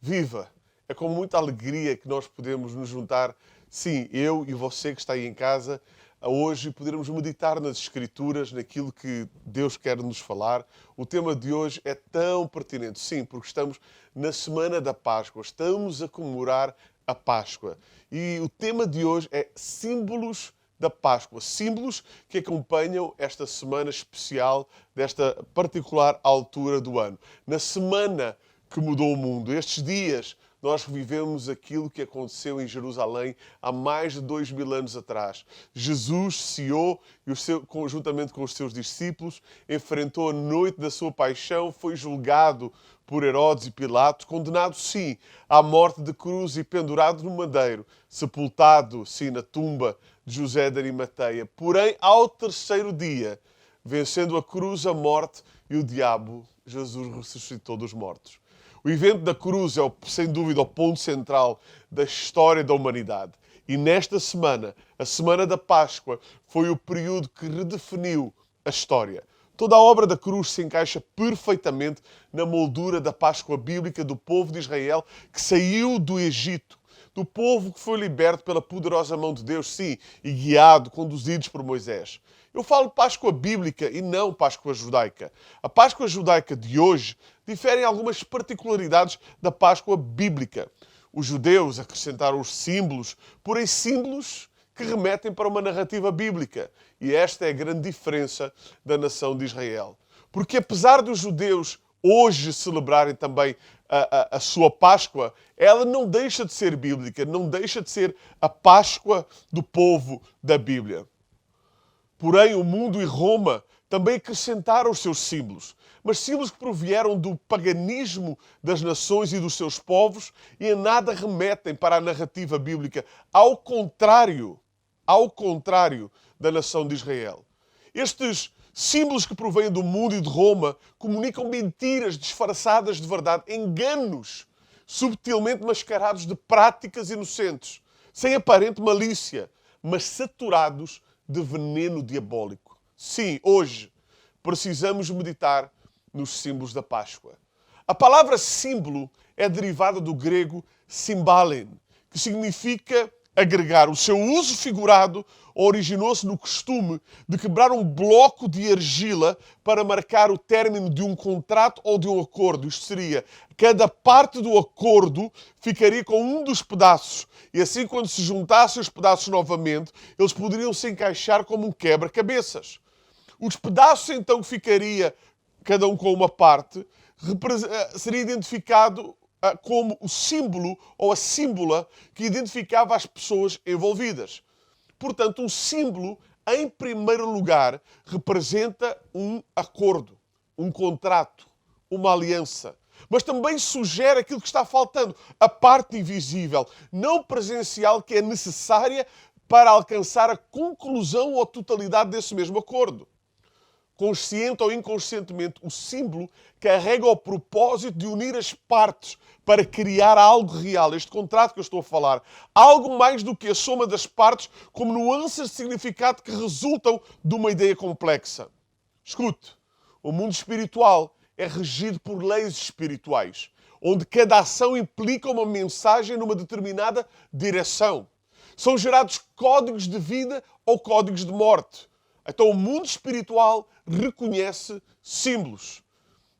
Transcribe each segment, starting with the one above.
Viva! É com muita alegria que nós podemos nos juntar, sim, eu e você que está aí em casa, a hoje podermos meditar nas Escrituras, naquilo que Deus quer nos falar. O tema de hoje é tão pertinente, sim, porque estamos na Semana da Páscoa, estamos a comemorar a Páscoa. E o tema de hoje é símbolos da Páscoa, símbolos que acompanham esta semana especial, desta particular altura do ano. Na semana que mudou o mundo, estes dias, nós revivemos aquilo que aconteceu em Jerusalém há mais de 2000 anos atrás. Jesus ceiou e conjuntamente com os seus discípulos enfrentou a noite da sua paixão, foi julgado por Herodes e Pilatos, condenado, sim, à morte de cruz e pendurado no madeiro, sepultado, sim, na tumba de José de Arimateia. Porém, ao terceiro dia, vencendo a cruz, a morte e o diabo, Jesus ressuscitou dos mortos. O evento da cruz é, sem dúvida, o ponto central da história da humanidade. E nesta semana, a Semana da Páscoa, foi o período que redefiniu a história. Toda a obra da cruz se encaixa perfeitamente na moldura da Páscoa bíblica do povo de Israel que saiu do Egito, do povo que foi liberto pela poderosa mão de Deus, sim, e guiado, conduzidos por Moisés. Eu falo Páscoa bíblica e não Páscoa judaica. A Páscoa judaica de hoje difere em algumas particularidades da Páscoa bíblica. Os judeus acrescentaram os símbolos, porém símbolos que remetem para uma narrativa bíblica. E esta é a grande diferença da nação de Israel. Porque apesar dos judeus hoje celebrarem também a sua Páscoa, ela não deixa de ser bíblica, não deixa de ser a Páscoa do povo da Bíblia. Porém, o mundo e Roma também acrescentaram os seus símbolos, mas símbolos que provieram do paganismo das nações e dos seus povos e em nada remetem para a narrativa bíblica, ao contrário da nação de Israel. Estes símbolos que provêm do mundo e de Roma comunicam mentiras disfarçadas de verdade, enganos subtilmente mascarados de práticas inocentes, sem aparente malícia, mas saturados de veneno diabólico. Sim, hoje precisamos meditar nos símbolos da Páscoa. A palavra símbolo é derivada do grego symbalen, que significa agregar. O seu uso figurado originou-se no costume de quebrar um bloco de argila para marcar o término de um contrato ou de um acordo. Isto seria, cada parte do acordo ficaria com um dos pedaços e assim, quando se juntassem os pedaços novamente, eles poderiam se encaixar como um quebra-cabeças. Os pedaços, então, que ficaria cada um com uma parte, seria identificado como o símbolo ou a símbola que identificava as pessoas envolvidas. Portanto, um símbolo, em primeiro lugar, representa um acordo, um contrato, uma aliança. Mas também sugere aquilo que está faltando, a parte invisível, não presencial, que é necessária para alcançar a conclusão ou a totalidade desse mesmo acordo. Consciente ou inconscientemente, o símbolo carrega o propósito de unir as partes para criar algo real. Este contrato que eu estou a falar, algo mais do que a soma das partes, como nuances de significado que resultam de uma ideia complexa. Escute, o mundo espiritual é regido por leis espirituais, onde cada ação implica uma mensagem numa determinada direção. São gerados códigos de vida ou códigos de morte. Então o mundo espiritual reconhece símbolos.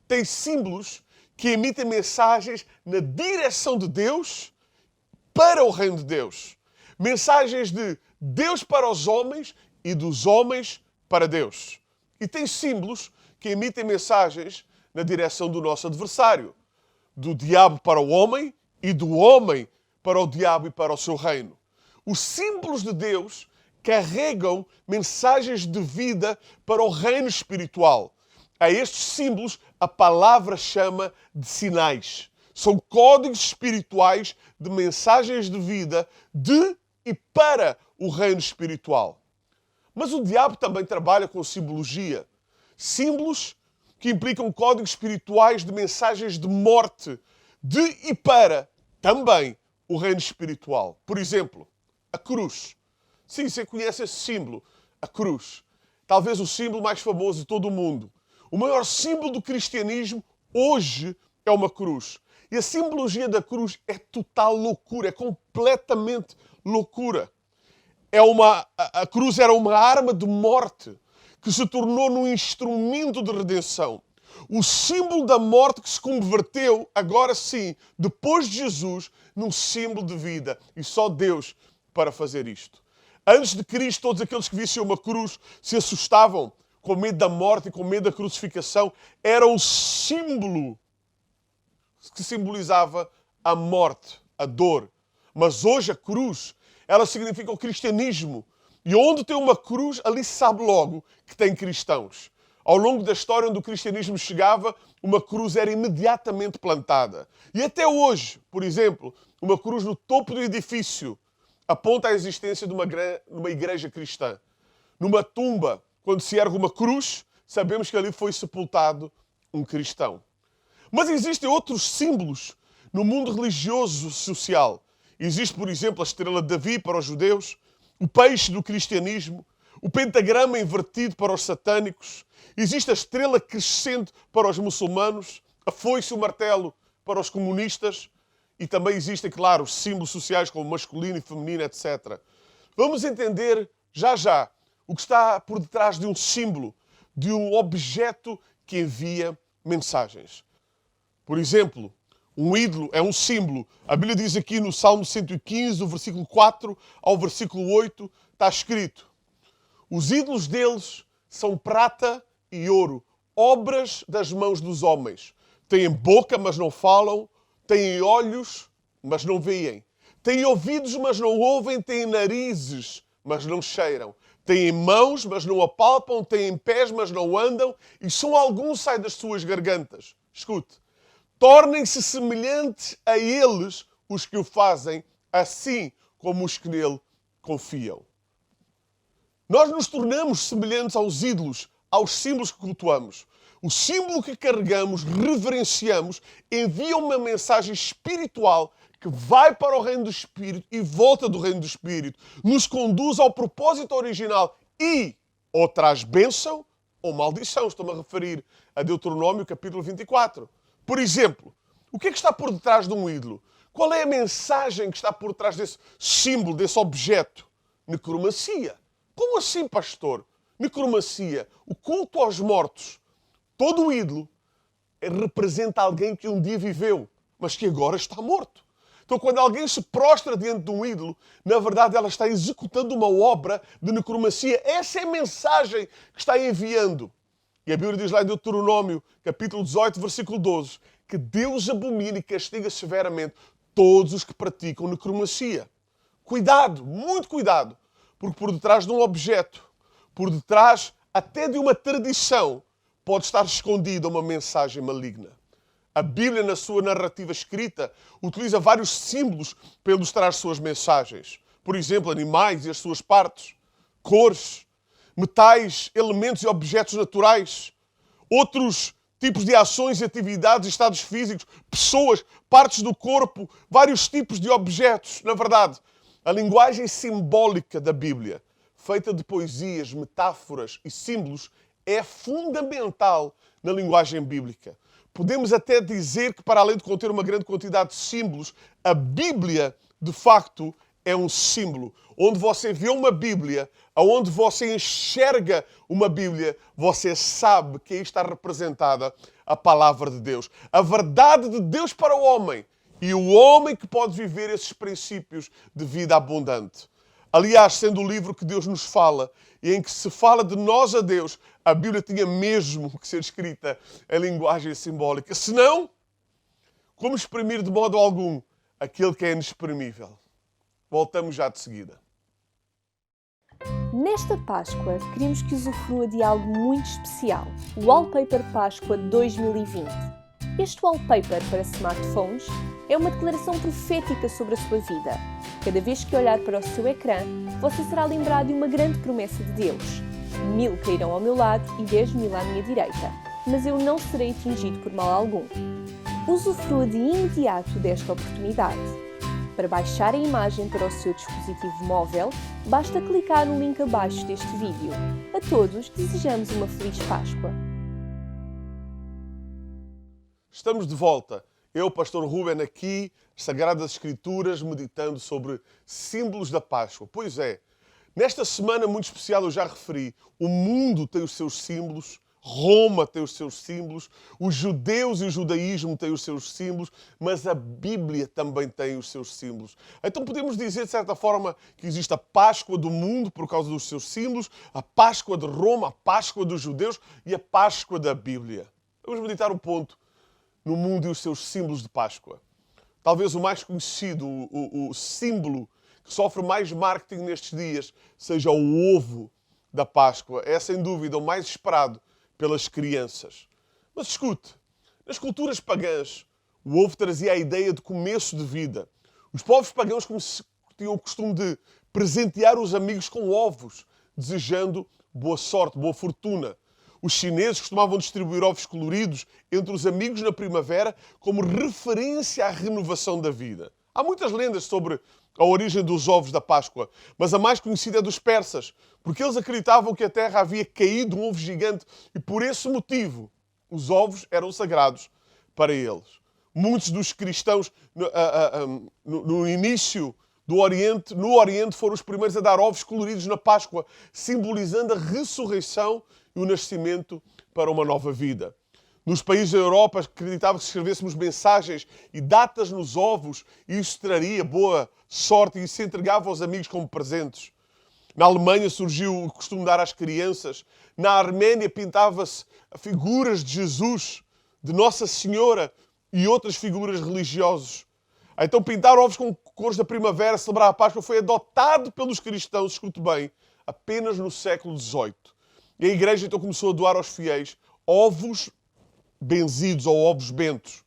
Tem símbolos que emitem mensagens na direção de Deus para o reino de Deus. Mensagens de Deus para os homens e dos homens para Deus. E tem símbolos que emitem mensagens na direção do nosso adversário. Do diabo para o homem e do homem para o diabo e para o seu reino. Os símbolos de Deus carregam mensagens de vida para o reino espiritual. A estes símbolos a palavra chama de sinais. São códigos espirituais de mensagens de vida de e para o reino espiritual. Mas o diabo também trabalha com simbologia. Símbolos que implicam códigos espirituais de mensagens de morte de e para também o reino espiritual. Por exemplo, A cruz. Sim, você conhece esse símbolo, a cruz. Talvez o símbolo mais famoso de todo o mundo. O maior símbolo do cristianismo hoje é uma cruz. E a simbologia da cruz é total loucura, é completamente loucura. A cruz era uma arma de morte que se tornou num instrumento de redenção. O símbolo da morte que se converteu, agora sim, depois de Jesus, num símbolo de vida. E só Deus para fazer isto. Antes de Cristo, todos aqueles que vissem uma cruz se assustavam com medo da morte e com medo da crucificação. Era o símbolo que simbolizava a morte, a dor. Mas hoje a cruz, ela significa o cristianismo. E onde tem uma cruz, ali se sabe logo que tem cristãos. Ao longo da história onde o cristianismo chegava, uma cruz era imediatamente plantada. E até hoje, por exemplo, uma cruz no topo do edifício aponta à existência de uma igreja cristã. Numa tumba, quando se ergue uma cruz, sabemos que ali foi sepultado um cristão. Mas existem outros símbolos no mundo religioso social. Existe, por exemplo, a estrela de Davi para os judeus, o peixe do cristianismo, o pentagrama invertido para os satânicos, existe a estrela crescente para os muçulmanos, a foice e o martelo para os comunistas, e também existem, claro, símbolos sociais como masculino e feminino, etc. Vamos entender, já, o que está por detrás de um símbolo, de um objeto que envia mensagens. Por exemplo, um ídolo é um símbolo. A Bíblia diz aqui no Salmo 115, do versículo 4 ao versículo 8, está escrito: os ídolos deles são prata e ouro, obras das mãos dos homens. Têm boca, mas não falam. Têm olhos, mas não veem. Têm ouvidos, mas não ouvem. Têm narizes, mas não cheiram. Têm mãos, mas não apalpam. Têm pés, mas não andam. E só alguns saem das suas gargantas. Escute. Tornem-se semelhantes a eles os que o fazem, assim como os que nele confiam. Nós nos tornamos semelhantes aos ídolos, aos símbolos que cultuamos. O símbolo que carregamos, reverenciamos, envia uma mensagem espiritual que vai para o reino do Espírito e volta do reino do Espírito. Nos conduz ao propósito original e ou traz bênção ou maldição. Estou-me a referir a Deuteronômio capítulo 24. Por exemplo, o que é que está por detrás de um ídolo? Qual é a mensagem que está por trás desse símbolo, desse objeto? Necromancia. Como assim, pastor? Necromancia, o culto aos mortos. Todo o ídolo representa alguém que um dia viveu, mas que agora está morto. Então, quando alguém se prostra diante de um ídolo, na verdade ela está executando uma obra de necromancia. Essa é a mensagem que está enviando. E a Bíblia diz lá em Deuteronômio, capítulo 18, versículo 12, que Deus abomina e castiga severamente todos os que praticam necromancia. Cuidado, muito cuidado, porque por detrás de um objeto, por detrás até de uma tradição, pode estar escondida uma mensagem maligna. A Bíblia, na sua narrativa escrita, utiliza vários símbolos para ilustrar suas mensagens. Por exemplo, animais e as suas partes, cores, metais, elementos e objetos naturais, outros tipos de ações e atividades e estados físicos, pessoas, partes do corpo, vários tipos de objetos. Na verdade, a linguagem simbólica da Bíblia, feita de poesias, metáforas e símbolos, é fundamental na linguagem bíblica. Podemos até dizer que, para além de conter uma grande quantidade de símbolos, a Bíblia, de facto, é um símbolo. Onde você vê uma Bíblia, onde você enxerga uma Bíblia, você sabe que aí está representada a palavra de Deus. A verdade de Deus para o homem. E o homem que pode viver esses princípios de vida abundante. Aliás, sendo o livro que Deus nos fala e em que se fala de nós a Deus, a Bíblia tinha mesmo que ser escrita em linguagem simbólica. Senão, como exprimir de modo algum aquele que é inexprimível? Voltamos já de seguida. Nesta Páscoa, queremos que usufrua de algo muito especial, o Wallpaper Páscoa 2020. Este wallpaper para smartphones é uma declaração profética sobre a sua vida. Cada vez que olhar para o seu ecrã, você será lembrado de uma grande promessa de Deus. 1000 cairão ao meu lado e 10.000 à minha direita, mas eu não serei atingido por mal algum. Usufrua de imediato desta oportunidade. Para baixar a imagem para o seu dispositivo móvel, basta clicar no link abaixo deste vídeo. A todos desejamos uma feliz Páscoa. Estamos de volta. Eu, Pastor Ruben, aqui, Sagradas Escrituras, meditando sobre símbolos da Páscoa. Pois é, nesta semana muito especial eu já referi, o mundo tem os seus símbolos, Roma tem os seus símbolos, os judeus e o judaísmo têm os seus símbolos, mas a Bíblia também tem os seus símbolos. Então podemos dizer, de certa forma, que existe a Páscoa do mundo por causa dos seus símbolos, a Páscoa de Roma, a Páscoa dos judeus e a Páscoa da Bíblia. Vamos meditar um ponto no mundo e os seus símbolos de Páscoa. Talvez o mais conhecido, o símbolo que sofre mais marketing nestes dias, seja o ovo da Páscoa. É, sem dúvida, o mais esperado pelas crianças. Mas escute, nas culturas pagãs, o ovo trazia a ideia de começo de vida. Os povos pagãos tinham o costume de presentear os amigos com ovos, desejando boa sorte, boa fortuna. Os chineses costumavam distribuir ovos coloridos entre os amigos na primavera como referência à renovação da vida. Há muitas lendas sobre a origem dos ovos da Páscoa, mas a mais conhecida é dos persas, porque eles acreditavam que a terra havia caído um ovo gigante e por esse motivo os ovos eram sagrados para eles. Muitos dos cristãos no início no Oriente foram os primeiros a dar ovos coloridos na Páscoa, simbolizando a ressurreição e o nascimento para uma nova vida. Nos países da Europa, acreditava que se escrevêssemos mensagens e datas nos ovos, isso traria boa sorte e se entregava aos amigos como presentes. Na Alemanha surgiu o costume de dar às crianças. Na Arménia pintava-se figuras de Jesus, de Nossa Senhora e outras figuras religiosas. Então pintar ovos com cores da primavera, celebrar a Páscoa, foi adotado pelos cristãos, escute bem, apenas no século XVIII. E a Igreja então começou a doar aos fiéis ovos benzidos ou ovos bentos.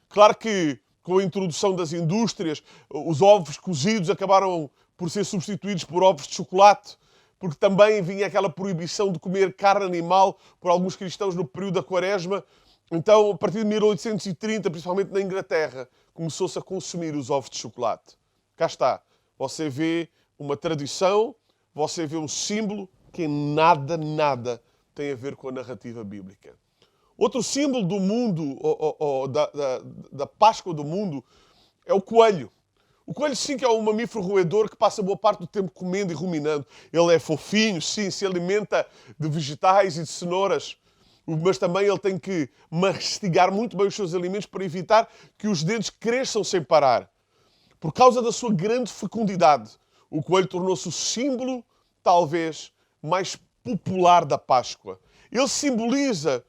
Claro que com a introdução das indústrias, os ovos cozidos acabaram por ser substituídos por ovos de chocolate, porque também vinha aquela proibição de comer carne animal por alguns cristãos no período da Quaresma. Então, a partir de 1830, principalmente na Inglaterra, começou-se a consumir os ovos de chocolate. Cá está. Você vê uma tradição, você vê um símbolo que nada tem a ver com a narrativa bíblica. Outro símbolo do mundo, da Páscoa do mundo, é o coelho. O coelho, sim, que é um mamífero roedor que passa boa parte do tempo comendo e ruminando. Ele é fofinho, sim, se alimenta de vegetais e de cenouras, mas também ele tem que mastigar muito bem os seus alimentos para evitar que os dentes cresçam sem parar. Por causa da sua grande fecundidade, o coelho tornou-se o símbolo, talvez, mais popular da Páscoa. Ele simboliza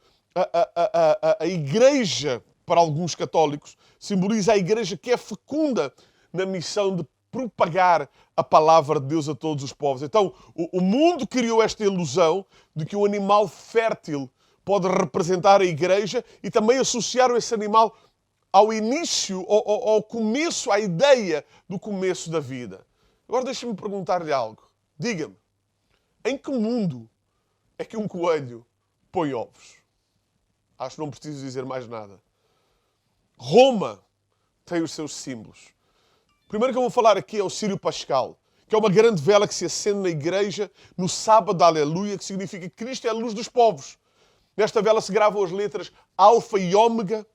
a Igreja, para alguns católicos, simboliza a Igreja que é fecunda na missão de propagar a palavra de Deus a todos os povos. Então, o mundo criou esta ilusão de que um animal fértil pode representar a Igreja e também associaram esse animal ao início, ao começo, à ideia do começo da vida. Agora deixe-me perguntar-lhe algo. Diga-me, em que mundo é que um coelho põe ovos? Acho que não preciso dizer mais nada. Roma tem os seus símbolos. O primeiro que eu vou falar aqui é o Círio Pascal, que é uma grande vela que se acende na igreja no sábado da Aleluia, que significa que Cristo é a luz dos povos. Nesta vela se gravam as letras Alfa e Ômega,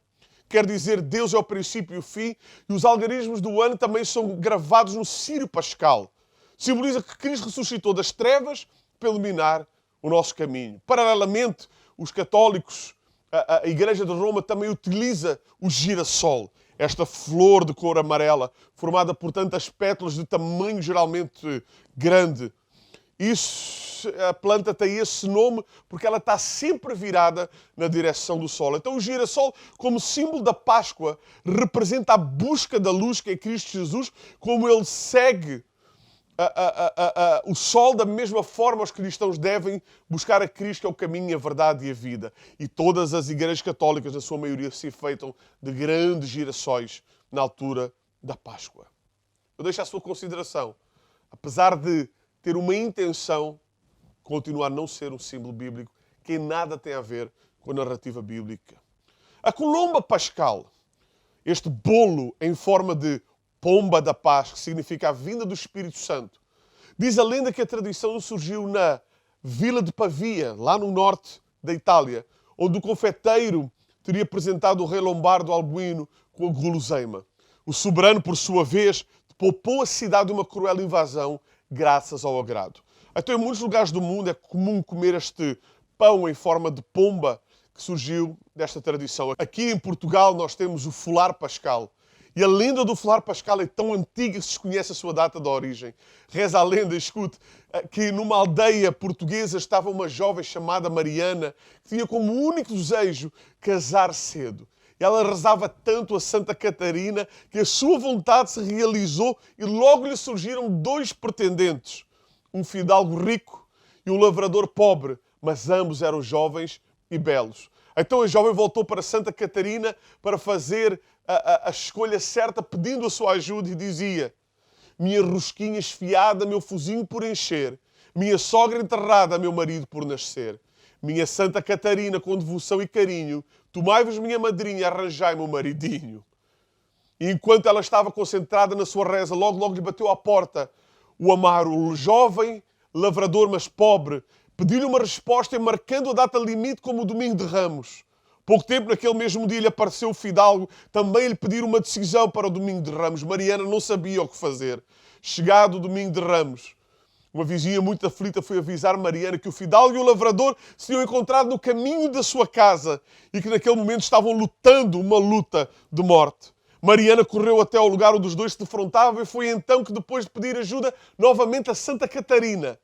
quer dizer Deus é o princípio e o fim, e os algarismos do ano também são gravados no Círio Pascal. Simboliza que Cristo ressuscitou das trevas para iluminar o nosso caminho. Paralelamente, os católicos, a Igreja de Roma também utiliza o girassol, esta flor de cor amarela, formada por tantas pétalas de tamanho geralmente grande. A planta tem esse nome porque ela está sempre virada na direção do sol. Então o girassol, como símbolo da Páscoa, representa a busca da luz que é Cristo Jesus, como ele segue o sol, da mesma forma os cristãos devem buscar a Cristo, que é o caminho, a verdade e a vida. E todas as igrejas católicas, na sua maioria, se enfeitam de grandes girassóis na altura da Páscoa. Eu deixo à sua consideração, apesar de ter uma intenção, continua a não ser um símbolo bíblico, que em nada tem a ver com a narrativa bíblica. A colomba pascal, este bolo em forma de pomba da paz, que significa a vinda do Espírito Santo. Diz a lenda que a tradição surgiu na vila de Pavia, lá no norte da Itália, onde o confeiteiro teria apresentado o rei Lombardo Albuino com a guloseima. O soberano, por sua vez, poupou a cidade de uma cruel invasão graças ao agrado. Então, em muitos lugares do mundo é comum comer este pão em forma de pomba que surgiu desta tradição. Aqui em Portugal nós temos o folar pascal. E a lenda do folar pascal é tão antiga que se desconhece a sua data de origem. Reza a lenda, escute, que numa aldeia portuguesa estava uma jovem chamada Mariana, que tinha como único desejo casar cedo. Ela rezava tanto a Santa Catarina que a sua vontade se realizou e logo lhe surgiram dois pretendentes. Um fidalgo rico e um lavrador pobre, mas ambos eram jovens e belos. Então a jovem voltou para Santa Catarina para fazer a escolha certa, pedindo a sua ajuda e dizia: minha rosquinha esfiada, meu fozinho por encher, minha sogra enterrada, meu marido por nascer. Minha Santa Catarina, com devoção e carinho, tomai-vos minha madrinha, arranjai-me um maridinho. E enquanto ela estava concentrada na sua reza, logo lhe bateu à porta o Amaro, o jovem lavrador, mas pobre, pediu-lhe uma resposta, marcando a data limite como o domingo de Ramos. Pouco tempo, naquele mesmo dia, lhe apareceu o fidalgo, também lhe pedir uma decisão para o domingo de Ramos. Mariana não sabia o que fazer. Chegado o domingo de Ramos, uma vizinha muito aflita foi avisar Mariana que o fidalgo e o lavrador se tinham encontrado no caminho da sua casa e que naquele momento estavam lutando uma luta de morte. Mariana correu até ao lugar onde os dois se defrontavam e foi então que, depois de pedir ajuda novamente a Santa Catarina,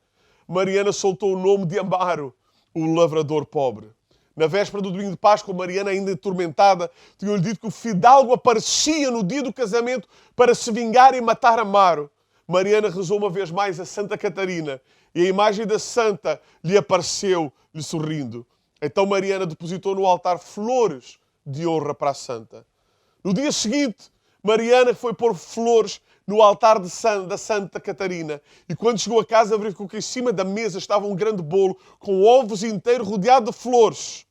Mariana soltou o nome de Amaro, o lavrador pobre. Na véspera do domingo de Páscoa, Mariana, ainda atormentada, tinha-lhe dito que o fidalgo aparecia no dia do casamento para se vingar e matar Amaro. Mariana rezou uma vez mais a Santa Catarina e a imagem da santa lhe apareceu, lhe sorrindo. Então Mariana depositou no altar flores de honra para a santa. No dia seguinte, Mariana foi pôr flores no altar da Santa Catarina. E quando chegou a casa, verificou que em cima da mesa estava um grande bolo com ovos inteiros rodeado de flores.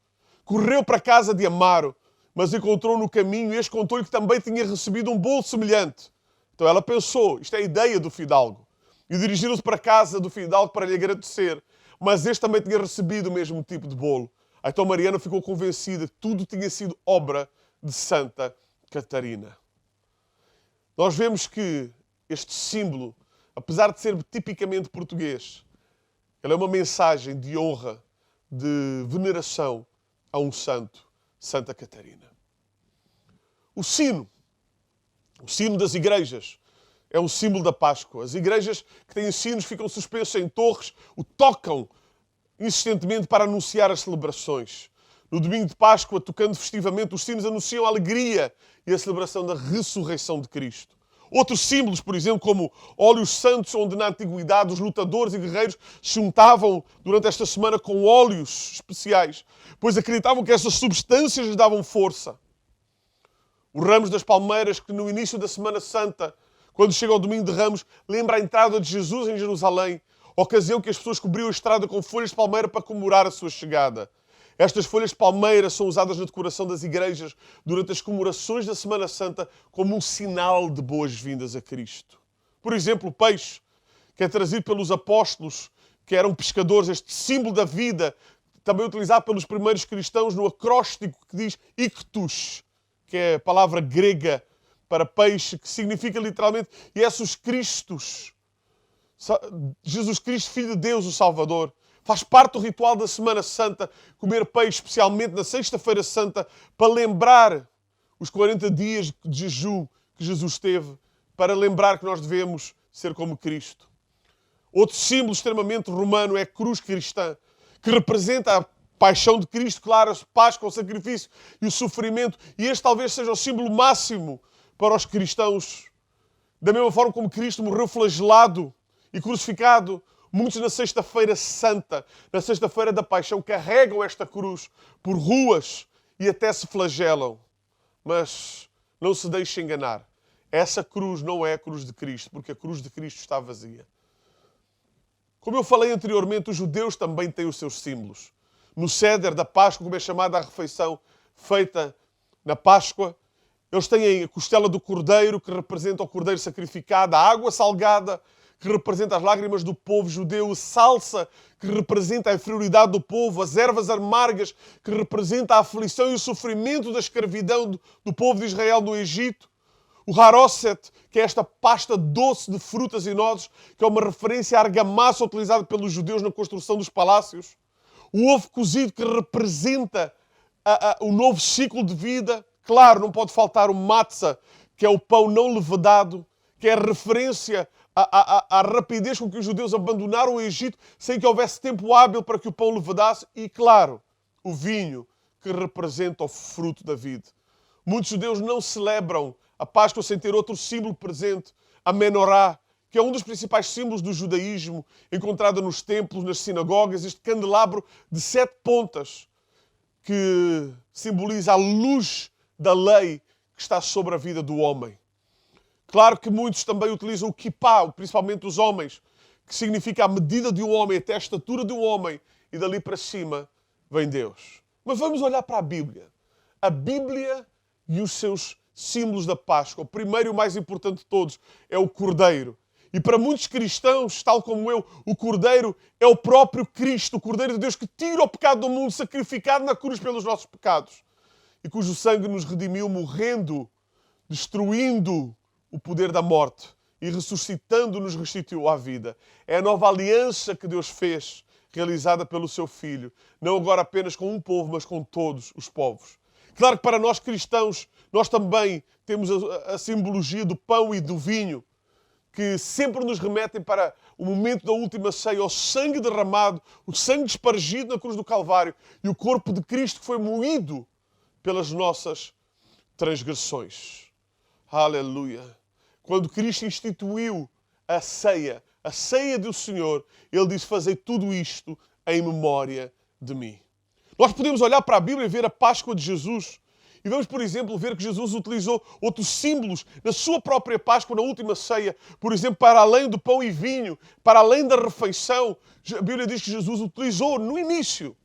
Correu para a casa de Amaro, mas encontrou no caminho e este contou-lhe que também tinha recebido um bolo semelhante. Então ela pensou, isto é a ideia do fidalgo. E dirigiram-se para a casa do fidalgo para lhe agradecer. Mas este também tinha recebido o mesmo tipo de bolo. Então Mariana ficou convencida que tudo tinha sido obra de Santa Catarina. Nós vemos que este símbolo, apesar de ser tipicamente português, ele é uma mensagem de honra, de veneração a um santo, Santa Catarina. O sino das igrejas, é um símbolo da Páscoa. As igrejas que têm sinos ficam suspensos em torres, o tocam insistentemente para anunciar as celebrações. No domingo de Páscoa, tocando festivamente, os sinos anunciam a alegria e a celebração da ressurreição de Cristo. Outros símbolos, por exemplo, como óleos santos, onde na antiguidade os lutadores e guerreiros se juntavam durante esta semana com óleos especiais, pois acreditavam que essas substâncias lhes davam força. Os ramos das palmeiras, que no início da Semana Santa, quando chega ao domingo de Ramos, lembra a entrada de Jesus em Jerusalém, ocasião que as pessoas cobriam a estrada com folhas de palmeira para comemorar a sua chegada. Estas folhas de palmeira são usadas na decoração das igrejas durante as comemorações da Semana Santa como um sinal de boas-vindas a Cristo. Por exemplo, o peixe, que é trazido pelos apóstolos, que eram pescadores, este símbolo da vida, também utilizado pelos primeiros cristãos no acróstico que diz ictus, que é a palavra grega para peixe, que significa literalmente Jesus Cristos. Jesus Cristo, Filho de Deus, o Salvador. Faz parte do ritual da Semana Santa comer peixe, especialmente na Sexta-feira Santa, para lembrar os 40 dias de jejum que Jesus teve, para lembrar que nós devemos ser como Cristo. Outro símbolo extremamente romano é a cruz cristã, que representa a paixão de Cristo, claro, a Páscoa, o sacrifício e o sofrimento. E este talvez seja o símbolo máximo para os cristãos. Da mesma forma como Cristo morreu flagelado e crucificado, muitos na Sexta-feira Santa, na Sexta-feira da Paixão, carregam esta cruz por ruas e até se flagelam. Mas não se deixe enganar. Essa cruz não é a cruz de Cristo, porque a cruz de Cristo está vazia. Como eu falei anteriormente, os judeus também têm os seus símbolos. No Seder da Páscoa, como é chamada a refeição feita na Páscoa, Eles têm a costela do cordeiro, que representa o cordeiro sacrificado, a água salgada, que representa as lágrimas do povo judeu, a salsa, que representa a inferioridade do povo, as ervas amargas, que representa a aflição e o sofrimento da escravidão do povo de Israel no Egito. O harosset, que é esta pasta doce de frutas e nozes, que é uma referência à argamassa utilizada pelos judeus na construção dos palácios. O ovo cozido, que representa o novo ciclo de vida. Claro, não pode faltar o matzah, que é o pão não levedado, que é a referência à rapidez com que os judeus abandonaram o Egito sem que houvesse tempo hábil para que o pão levedasse. E, claro, o vinho, que representa o fruto da vida. Muitos judeus não celebram a Páscoa sem ter outro símbolo presente, a menorá, que é um dos principais símbolos do judaísmo, encontrado nos templos, nas sinagogas, este candelabro de 7 pontas, que simboliza a luz da lei que está sobre a vida do homem. Claro que muitos também utilizam o kippá, principalmente os homens, que significa a medida de um homem até a estatura de um homem, e dali para cima vem Deus. Mas vamos olhar para a Bíblia. A Bíblia e os seus símbolos da Páscoa. O primeiro e o mais importante de todos é o Cordeiro. E para muitos cristãos, tal como eu, o Cordeiro é o próprio Cristo, o Cordeiro de Deus que tira o pecado do mundo, sacrificado na cruz pelos nossos pecados, e cujo sangue nos redimiu, morrendo, destruindo o poder da morte e ressuscitando nos restituiu à vida. É a nova aliança que Deus fez, realizada pelo seu Filho, não agora apenas com um povo, mas com todos os povos. Claro que para nós cristãos, nós também temos a simbologia do pão e do vinho, que sempre nos remetem para o momento da última ceia, o sangue derramado, o sangue despargido na cruz do Calvário e o corpo de Cristo que foi moído pelas nossas transgressões. Aleluia! Quando Cristo instituiu a ceia do Senhor, Ele disse: fazei tudo isto em memória de mim. Nós podemos olhar para a Bíblia e ver a Páscoa de Jesus. E vamos, por exemplo, ver que Jesus utilizou outros símbolos na sua própria Páscoa, na última ceia. Por exemplo, para além do pão e vinho, para além da refeição, a Bíblia diz que Jesus utilizou, no início,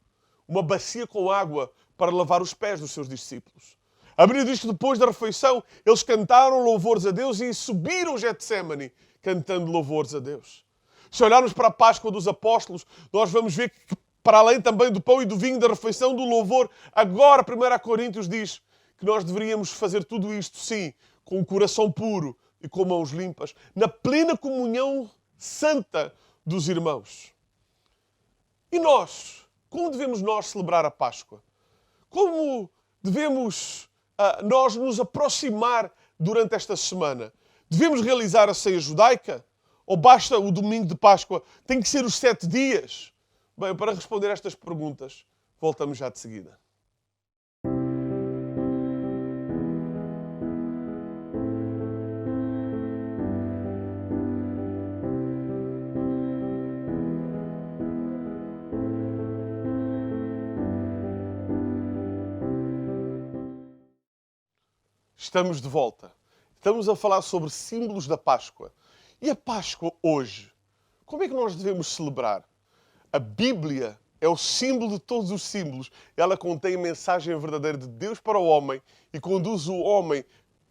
uma bacia com água para lavar os pés dos seus discípulos. A Bíblia diz que depois da refeição, eles cantaram louvores a Deus e subiram o Getsemane, cantando louvores a Deus. Se olharmos para a Páscoa dos Apóstolos, nós vamos ver que, para além também do pão e do vinho, da refeição, do louvor, agora 1 Coríntios diz que nós deveríamos fazer tudo isto, sim, com um coração puro e com mãos limpas, na plena comunhão santa dos irmãos. E nós? Como devemos nós celebrar a Páscoa? Como devemos nós nos aproximar durante esta semana? Devemos realizar a ceia judaica? Ou basta o domingo de Páscoa? Tem que ser os 7 dias? Bem, para responder a estas perguntas, voltamos já de seguida. Estamos de volta. Estamos a falar sobre símbolos da Páscoa. E a Páscoa hoje? Como é que nós devemos celebrar? A Bíblia é o símbolo de todos os símbolos. Ela contém a mensagem verdadeira de Deus para o homem e conduz o homem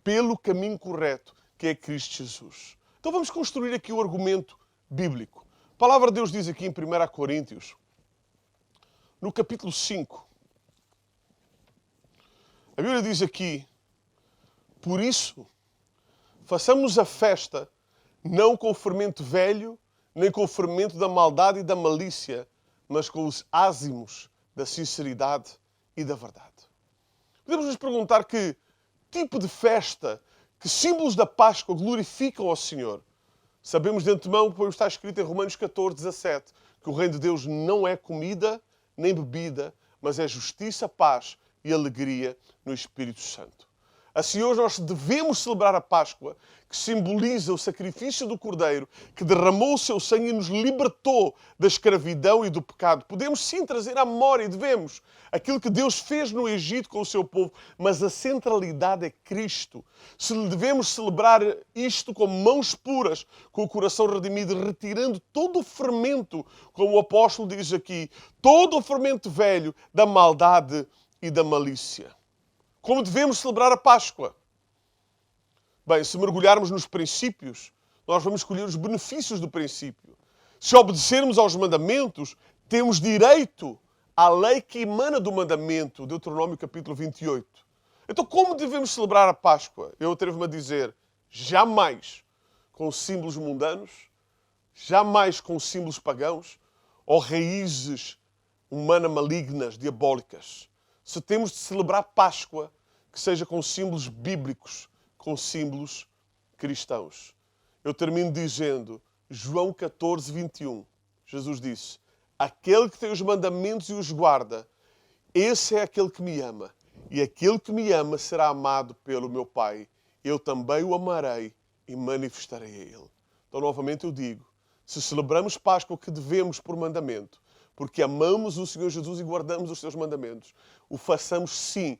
pelo caminho correto, que é Cristo Jesus. Então vamos construir aqui o argumento bíblico. A palavra de Deus diz aqui em 1 Coríntios, no capítulo 5. A Bíblia diz aqui: por isso, façamos a festa não com o fermento velho, nem com o fermento da maldade e da malícia, mas com os ázimos da sinceridade e da verdade. Podemos nos perguntar que tipo de festa, que símbolos da Páscoa glorificam ao Senhor. Sabemos de antemão, pois está escrito em Romanos 14, 17, que o reino de Deus não é comida nem bebida, mas é justiça, paz e alegria no Espírito Santo. Assim hoje nós devemos celebrar a Páscoa, que simboliza o sacrifício do Cordeiro, que derramou o seu sangue e nos libertou da escravidão e do pecado. Podemos sim trazer à memória, e devemos, aquilo que Deus fez no Egito com o seu povo, mas a centralidade é Cristo. Se devemos celebrar isto com mãos puras, com o coração redimido, retirando todo o fermento, como o apóstolo diz aqui, todo o fermento velho da maldade e da malícia. Como devemos celebrar a Páscoa? Bem, se mergulharmos nos princípios, nós vamos escolher os benefícios do princípio. Se obedecermos aos mandamentos, temos direito à lei que emana do mandamento, Deuteronômio capítulo 28. Então, como devemos celebrar a Páscoa? Eu atrevo-me a dizer, jamais com símbolos mundanos, jamais com símbolos pagãos ou raízes humanas malignas, diabólicas. Se temos de celebrar Páscoa, que seja com símbolos bíblicos, com símbolos cristãos. Eu termino dizendo, João 14, 21, Jesus disse, aquele que tem os mandamentos e os guarda, esse é aquele que me ama. E aquele que me ama será amado pelo meu Pai. Eu também o amarei e manifestarei a ele. Então, novamente eu digo, se celebramos Páscoa, que devemos por mandamento, porque amamos o Senhor Jesus e guardamos os seus mandamentos, o façamos sim,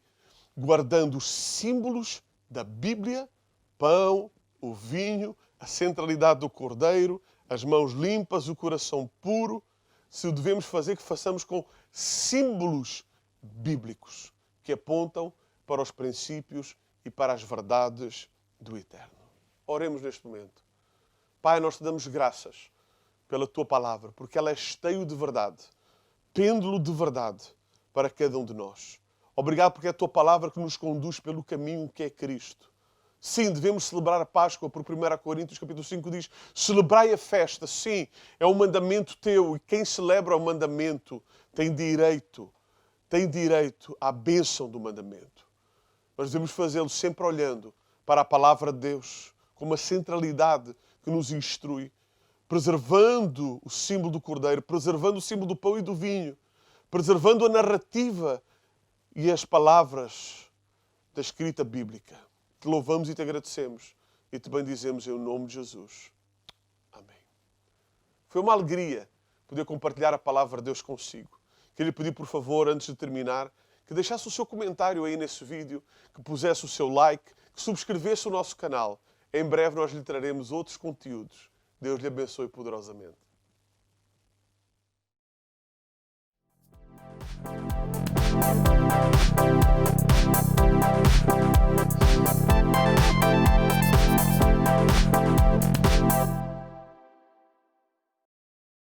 guardando os símbolos da Bíblia, pão, o vinho, a centralidade do Cordeiro, as mãos limpas, o coração puro. Se o devemos fazer, que façamos com símbolos bíblicos que apontam para os princípios e para as verdades do Eterno. Oremos neste momento. Pai, nós te damos graças pela tua palavra, porque ela é esteio de verdade, pêndulo de verdade para cada um de nós. Obrigado porque é a tua palavra que nos conduz pelo caminho que é Cristo. Sim, devemos celebrar a Páscoa, por 1 Coríntios capítulo 5 diz, celebrai a festa. Sim, é um mandamento teu e quem celebra o mandamento tem direito à bênção do mandamento. Mas devemos fazê-lo sempre olhando para a palavra de Deus, com uma centralidade que nos instrui, preservando o símbolo do Cordeiro, preservando o símbolo do pão e do vinho, preservando a narrativa e as palavras da escrita bíblica. Te louvamos e te agradecemos e te bendizemos em nome de Jesus. Amém. Foi uma alegria poder compartilhar a palavra de Deus consigo. Queria pedir, por favor, antes de terminar, que deixasse o seu comentário aí nesse vídeo, que pusesse o seu like, que subscrevesse o nosso canal. Em breve nós lhe traremos outros conteúdos. Deus lhe abençoe poderosamente.